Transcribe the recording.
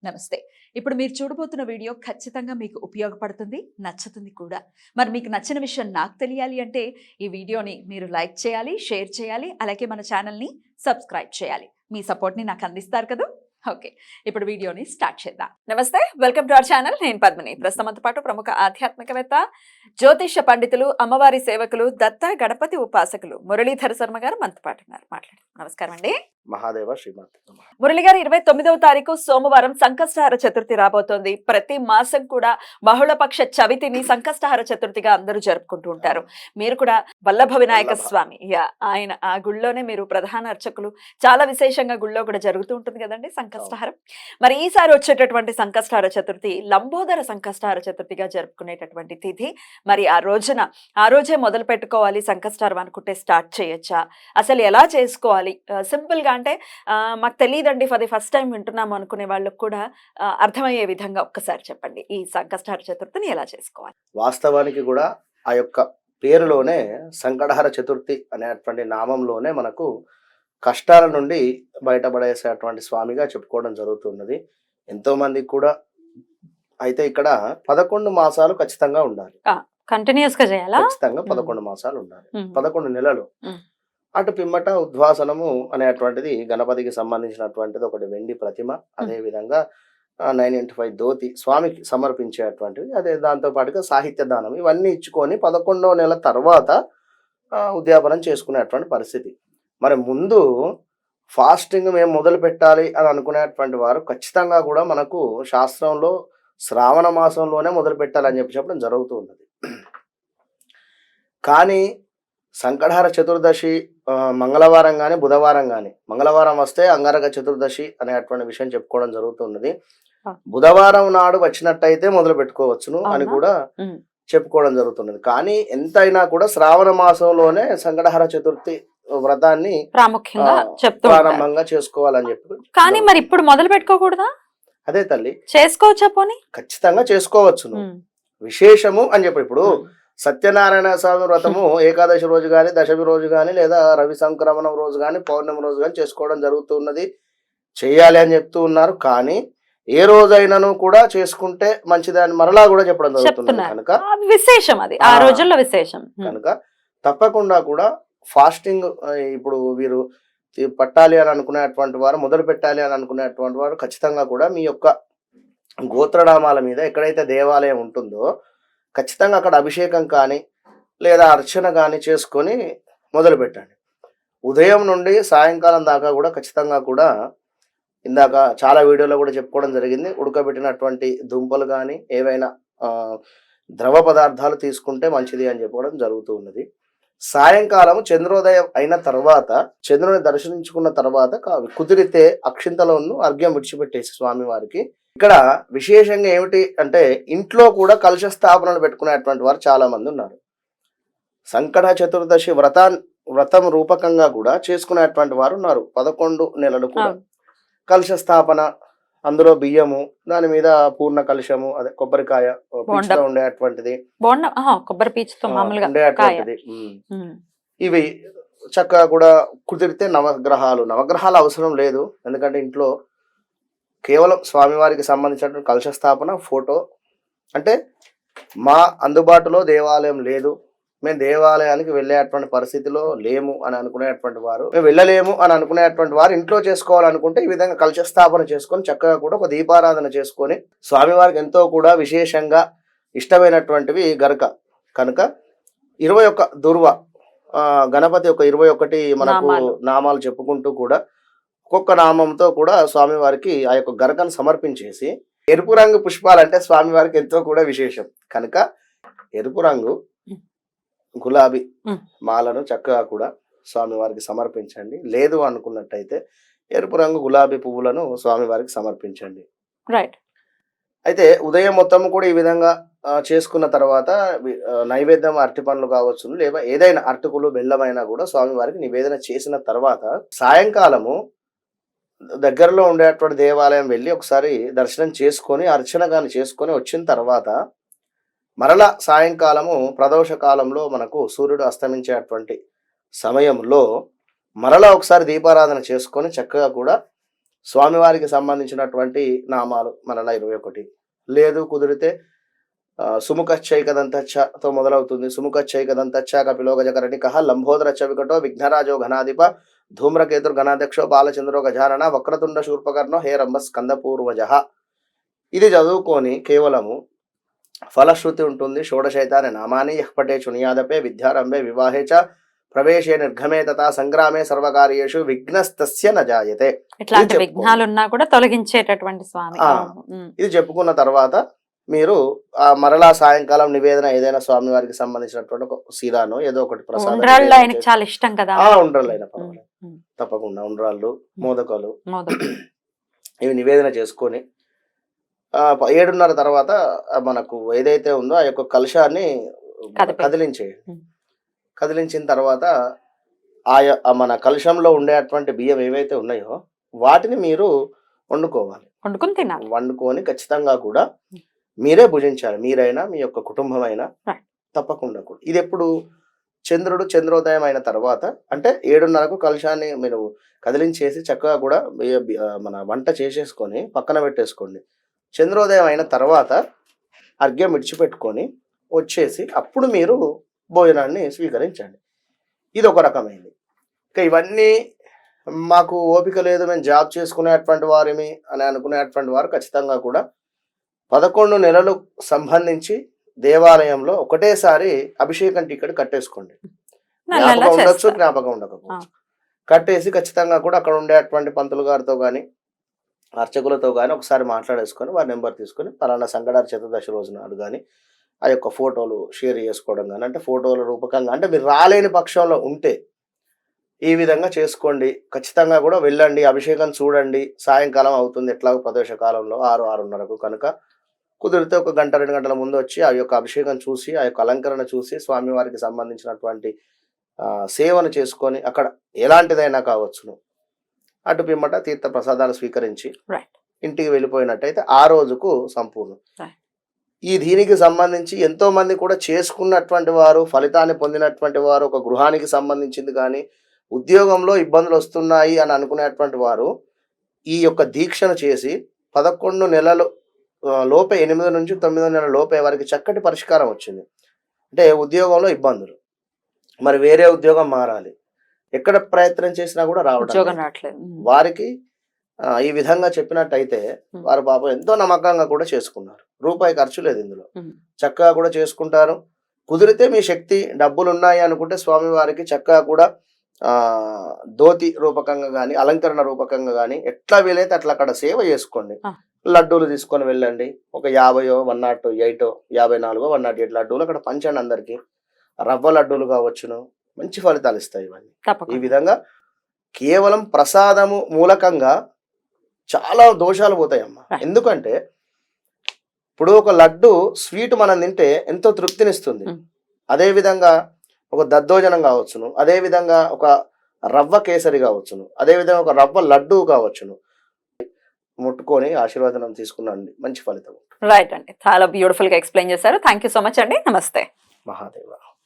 నమస్తే. ఇప్పుడు మీరు చూడబోతున్న వీడియో ఖచ్చితంగా మీకు ఉపయోగపడుతుంది, నచ్చుతుంది కూడా. మరి మీకు నచ్చిన విషయం నాకు తెలియాలి అంటే ఈ వీడియోని మీరు లైక్ చేయాలి, షేర్ చేయాలి, అలాగే మన ఛానల్‌ని సబ్స్క్రైబ్ చేయాలి. మీ సపోర్ట్‌ని నాకు అందిస్తారు కదూ! ఓకే. ఇప్పుడు వీడియోని స్టార్ట్ చేద్దాం. నమస్తే. Welcome to our channel. నేను పద్మిని. ప్రస్తుతంతో పాటు ప్రముఖ ఆధ్యాత్మికవేత్త, జ్యోతిష పండితులు, అమ్మవారి సేవకులు, దత్త గణపతి ఉపాసకులు మురళీధర శర్మ గారు మనతో పాటు ఉన్నారు. మాట్లాడండి. నమస్కారం అండి. మహాదేవ శ్రీమాత. మురళి గారు 29వ తారీఖు సోమవారం సంకష్టహార చతుర్థి రాబోతోంది. ప్రతి మాసం కూడా బహుళపక్ష చవితిని సంకష్టహార చతుర్థిగా అందరూ జరుపుకుంటూ ఉంటారు. మీరు కూడా వల్లభ వినాయక స్వామి ఆయన ఆ గుళ్ళోనే మీరు ప్రధాన అర్చకులు. చాలా విశేషంగా గుళ్ళో కూడా జరుగుతూ ఉంటుంది కదండి సంకష్టహారం. మరి ఈసారి వచ్చేటటువంటి సంకష్టహార చతుర్థి లంబోదర సంకష్టహార చతుర్థిగా జరుపుకునేటటువంటి తిథి. మరి ఆ రోజే మొదలు పెట్టుకోవాలి సంకష్టహారం అనుకుంటే స్టార్ట్ చేయొచ్చా? అసలు ఎలా చేసుకోవాలి? సింపుల్ గా అంటే మాకు తెలియదండి, ఫర్ ది ఫస్ట్ టైం వింటున్నాము అనుకునే వాళ్ళకు కూడా అర్థమయ్యే విధంగా ఒక్కసారి చెప్పండి, ఈ సంకష్టహార చతుర్థిని ఎలా చేసుకోవాలి? వాస్తవానికి కూడా ఆ యొక్క పేరులోనే సంకటహార చతుర్థి అనేటువంటి నామంలోనే మనకు కష్టాల నుండి బయటపడేసేటువంటి స్వామిగా చెప్పుకోవడం జరుగుతున్నది. ఎంతో మందికి కూడా అయితే ఇక్కడ 11 మాసాలు ఖచ్చితంగా ఉండాలి. కంటిన్యూస్ గా చేయాలా? ఖచ్చితంగా 11 మాసాలు ఉండాలి. 11 నెలలు. అటు పిమ్మట ఉద్వాసనము అనేటువంటిది గణపతికి సంబంధించినటువంటిది ఒకటి వెండి ప్రతిమ, అదే విధంగా 995 ధోతి స్వామికి సమర్పించేటువంటివి, అదే దాంతో పాటుగా సాహిత్య దానం, ఇవన్నీ ఇచ్చుకొని 11వ నెల తర్వాత ఉద్యాపనం చేసుకునేటువంటి పరిస్థితి. మరి ముందు ఫాస్టింగ్ మేము మొదలు పెట్టాలి అని అనుకునేటువంటి వారు ఖచ్చితంగా కూడా మనకు శాస్త్రంలో శ్రావణ మాసంలోనే మొదలు పెట్టాలని చెప్పడం జరుగుతూ ఉన్నది. కానీ సంకటహార చతుర్దశి మంగళవారం కానీ బుధవారం కానీ, మంగళవారం వస్తే అంగారక చతుర్దశి అనేటువంటి విషయం చెప్పుకోవడం జరుగుతున్నది. బుధవారం నాడు వచ్చినట్టయితే మొదలు పెట్టుకోవచ్చును అని కూడా చెప్పుకోవడం జరుగుతున్నది. కానీ ఎంతైనా కూడా శ్రావణ మాసంలోనే సంకటహార చతుర్థి వ్రతాన్ని ప్రారంభంగా చేసుకోవాలని చెప్పి. కానీ మరి ఇప్పుడు మొదలు పెట్టుకోకూడదా? అదే తల్లి, చేసుకోవచ్చా? పోనీ ఖచ్చితంగా చేసుకోవచ్చును. విశేషము అని చెప్పి ఇప్పుడు సత్యనారాయణ స్వామి వ్రతము ఏకాదశి రోజు కానీ, దశమి రోజు కానీ, లేదా రవి సంక్రమణం రోజు కానీ, పౌర్ణమి రోజు కానీ చేసుకోవడం జరుగుతున్నది. చేయాలి అని చెప్తూ ఉన్నారు. కానీ ఏ రోజైనాను కూడా చేసుకుంటే మంచిదని మరలా కూడా చెప్పడం జరుగుతుంది. కనుక విశేషం అది, ఆ రోజుల్లో విశేషం కనుక తప్పకుండా కూడా ఫాస్టింగ్ ఇప్పుడు వీరు పట్టాలి అని అనుకునేటువంటి వారు, మొదలు పెట్టాలి అని అనుకునేటువంటి వారు ఖచ్చితంగా కూడా మీ యొక్క గోత్రనామాల మీద ఎక్కడైతే దేవాలయం ఉంటుందో ఖచ్చితంగా అక్కడ అభిషేకం కానీ లేదా అర్చన కానీ చేసుకొని మొదలు పెట్టండి. ఉదయం నుండి సాయంకాలం దాకా కూడా ఖచ్చితంగా కూడా ఇందాక చాలా వీడియోలో కూడా చెప్పుకోవడం జరిగింది, ఉడకబెట్టినటువంటి దుంపలు కానీ ఏవైనా ద్రవ పదార్థాలు తీసుకుంటే మంచిది అని చెప్పడం జరుగుతూ ఉన్నది. సాయంకాలం చంద్రోదయం అయిన తర్వాత, చంద్రుని దర్శించుకున్న తర్వాత కుదిరితే అక్షింతలను అర్ఘ్యం విడిచిపెట్టేసి స్వామివారికి. ఇక్కడ విశేషంగా ఏమిటి అంటే ఇంట్లో కూడా కలశ స్థాపనలు పెట్టుకునేటువంటి వారు చాలా మంది ఉన్నారు. సంకట చతుర్దశి వ్రతం రూపకంగా కూడా చేసుకునేటువంటి వారు ఉన్నారు. 11 నెలలు కూడా కలశ స్థాపన, అందులో బియ్యము, దాని మీద పూర్ణ కలశము, అదే కొబ్బరికాయ ఉండేటువంటిది, కొబ్బరి పీచుతో ఉండేటువంటిది. ఇవి చక్కగా కూడా కుదిరితే నవగ్రహాలు అవసరం లేదు. ఎందుకంటే ఇంట్లో కేవలం స్వామివారికి సంబంధించినటువంటి కలశ స్థాపన, ఫోటో. అంటే మా అందుబాటులో దేవాలయం లేదు, మేము దేవాలయానికి వెళ్ళేటువంటి పరిస్థితిలో లేము అని అనుకునేటువంటి వారు, మేము వెళ్ళలేము అని అనుకునేటువంటి వారు ఇంట్లో చేసుకోవాలనుకుంటే ఈ విధంగా కలశ స్థాపన చేసుకొని చక్కగా కూడా ఒక దీపారాధన చేసుకొని స్వామివారికి ఎంతో కూడా విశేషంగా ఇష్టమైనటువంటివి గరక కనుక 21 దుర్వ గణపతి యొక్క 21 మనకు నామాలు చెప్పుకుంటూ కూడా ఒక్కొక్క నామంతో కూడా స్వామివారికి ఆ యొక్క గరకను సమర్పించేసి, ఎరుపు రంగు పుష్పాలంటే స్వామివారికి ఎంతో కూడా విశేషం కనుక ఎరుపు రంగు గులాబీ మాలను చక్కగా కూడా స్వామివారికి సమర్పించండి. లేదు అనుకున్నట్టయితే ఎరుపు రంగు గులాబీ పువ్వులను స్వామివారికి సమర్పించండి. రైట్. అయితే ఉదయం మొత్తం కూడా ఈ విధంగా చేసుకున్న తర్వాత నైవేద్యం అరటి పండ్లు కావచ్చు, లేదా ఏదైనా అరటికులు బెల్లమైనా కూడా స్వామివారికి నివేదన చేసిన తర్వాత సాయంకాలము దగ్గరలో ఉండేటువంటి దేవాలయం వెళ్ళి ఒకసారి దర్శనం చేసుకొని అర్చన కానీ చేసుకొని వచ్చిన తర్వాత మరలా సాయంకాలము ప్రదోష కాలంలో మనకు సూర్యుడు అస్తమించేటువంటి సమయంలో మరలా ఒకసారి దీపారాధన చేసుకొని చక్కగా కూడా స్వామివారికి సంబంధించినటువంటి నామాలు మరలా 21. లేదు కుదిరితే సుముఖచ్చైకదంతచ్చతో మొదలవుతుంది. సుముఖచ్చైకదంతచ్చ కపిలోగజకరణిక లంబోదరచ్చ వికటో విఘ్నరాజో ఘనాధిప ధూమ్రకేతుర్ గణాధ్యక్షో బాలచంద్రో గజానన వక్రతుండ శూర్పకర్ణో హేరంబ స్కందపూర్వజ. ఇది చదువుకొని కేవలము ఫలశ్రుతి ఉంటుంది. షోడశైతాని నామాని యఃపటే చునియాదపే విద్యారంభే వివాహే చ ప్రవేశే నిర్గమే తథా సంగ్రామే సర్వకార్యేషు విఘ్నస్తస్య న జాయతే. ఇట్లాంటి ఇది విఘ్నాలు ఉన్నా కూడా తొలగించేటటువంటి స్వామి. ఆ. ఇది చెప్పుకున్న తర్వాత మీరు మరలా సాయంకాలం నివేదన ఏదైనా స్వామి వారికి సంబంధించినటువంటి ఒక శీలాను ఏదో ఒకటి ప్రసాదం ఉండ్రాళ్ళు నివేదన ఆయనకి చాలా ఇష్టం కదా. ఉండ్రాళ్ళు అయినా పర్వాలేదు, ఉమ్. తప్పకుండా ఉండ్రాళ్ళు, మోదకాలు మోదకం. ఇవి నివేదన చేసుకొని 7:30 తర్వాత మనకు ఏదైతే ఉందో ఆ యొక్క కలశాన్ని కదిలించేయండి. ఉమ్. కదిలించిన తర్వాత మన కలశంలో ఉండేటువంటి బియ్యం ఏవైతే ఉన్నాయో వాటిని మీరు వండుకోవాలి. వండుకుని తినాలి. వండుకొని ఖచ్చితంగా కూడా మీరే భుజించాలి. మీరైనా మీ యొక్క కుటుంబం అయినా Right. తప్పకుండా కూడా. ఇది ఎప్పుడు చంద్రోదయం అయిన తర్వాత, అంటే 7:30కు కలశాన్ని మీరు కదిలించేసి చక్కగా కూడా మన వంట చేసేసుకొని పక్కన పెట్టేసుకోండి. చంద్రోదయం అయిన తర్వాత అర్ఘ్యం విడిచిపెట్టుకొని వచ్చేసి అప్పుడు మీరు భోజనాన్ని స్వీకరించండి. ఇది ఒక రకమైనది. ఇంకా ఇవన్నీ మాకు ఓపిక లేదు, మేము జాబ్ చేసుకునేటువంటి వారిమి అని అనుకునేటువంటి వారు ఖచ్చితంగా కూడా 11 నెలలు సంబంధించి దేవాలయంలో ఒకటేసారి అభిషేకం టికెట్ కట్టేసుకోండి. జ్ఞాపకం ఉండొచ్చు, జ్ఞాపకం ఉండకపోవచ్చు. కట్టేసి ఖచ్చితంగా కూడా అక్కడ ఉండేటువంటి పంతులు గారితో కానీ అర్చకులతో కానీ ఒకసారి మాట్లాడేసుకొని వారి నెంబర్ తీసుకొని పలానా సంగడార చతుర్దశి రోజు నాడు కానీ ఆ యొక్క ఫోటోలు షేర్ చేసుకోవడం కానీ, అంటే ఫోటోల రూపకంగా, అంటే మీరు రాలేని పక్షంలో ఉంటే ఈ విధంగా చేసుకోండి. ఖచ్చితంగా కూడా వెళ్ళండి, అభిషేకం చూడండి. సాయంకాలం అవుతుంది ఎట్లాగో ప్రదోష కాలంలో 6-6:30కు కనుక కుదిరితే 1 గంట 2 గంటల ముందు వచ్చి ఆ యొక్క అభిషేకం చూసి ఆ యొక్క అలంకరణ చూసి స్వామివారికి సంబంధించినటువంటి సేవను చేసుకొని అక్కడ ఎలాంటిదైనా కావచ్చును అటు పిమ్మట తీర్థ ప్రసాదాలు స్వీకరించి ఇంటికి వెళ్ళిపోయినట్టయితే ఆ రోజుకు సంపూర్ణం. ఈ దీనికి సంబంధించి ఎంతో మంది కూడా చేసుకున్నటువంటి వారు, ఫలితాన్ని పొందినటువంటి వారు, ఒక గృహానికి సంబంధించింది కానీ ఉద్యోగంలో ఇబ్బందులు వస్తున్నాయి అని అనుకునేటువంటి వారు ఈ యొక్క దీక్షను చేసి 11 నెలలు లోపే 8 నుంచి 9 నెలల లోపే వారికి చక్కటి పరిష్కారం వచ్చింది. అంటే ఉద్యోగంలో ఇబ్బందులు, మరి వేరే ఉద్యోగం మారాలి, ఎక్కడ ప్రయత్నం చేసినా కూడా రావడం వారికి ఈ విధంగా చెప్పినట్టయితే వారు పాపం ఎంతో నమ్మకంగా కూడా చేసుకున్నారు. రూపాయి ఖర్చు లేదు ఇందులో, చక్కగా కూడా చేసుకుంటారు. కుదిరితే మీ శక్తి డబ్బులు ఉన్నాయి అనుకుంటే స్వామి వారికి చక్కగా కూడా ధోతి రూపకంగా కానీ అలంకరణ రూపకంగా కానీ ఎట్లా వీలైతే అట్లా అక్కడ సేవ చేసుకోండి. లడ్డూలు తీసుకొని వెళ్ళండి. ఒక 50, 108, 54, 108 లడ్డూలు అక్కడ పంచండి అందరికి. రవ్వ లడ్డూలు కావచ్చును, మంచి ఫలితాలు ఇస్తాయి ఇవన్నీ. ఈ విధంగా కేవలం ప్రసాదము మూలకంగా చాలా దోషాలు పోతాయమ్మా. ఎందుకంటే ఇప్పుడు ఒక లడ్డు స్వీట్ మనం తింటే ఎంతో తృప్తినిస్తుంది. అదే విధంగా ఒక దద్దోజనం కావచ్చును, అదే విధంగా ఒక రవ్వ కేసరి కావచ్చును, అదే విధంగా ఒక రవ్వ లడ్డు కావచ్చును. ముట్టుకొని ఆశీర్వాదం తీసుకున్నాండి, మంచి ఫలితం. రైట్ అండి, చాలా బ్యూటిఫుల్ గా ఎక్స్ప్లెయిన్ చేశారు. థ్యాంక్ యూ సో మచ్ అండి. నమస్తే. మహాదేవ.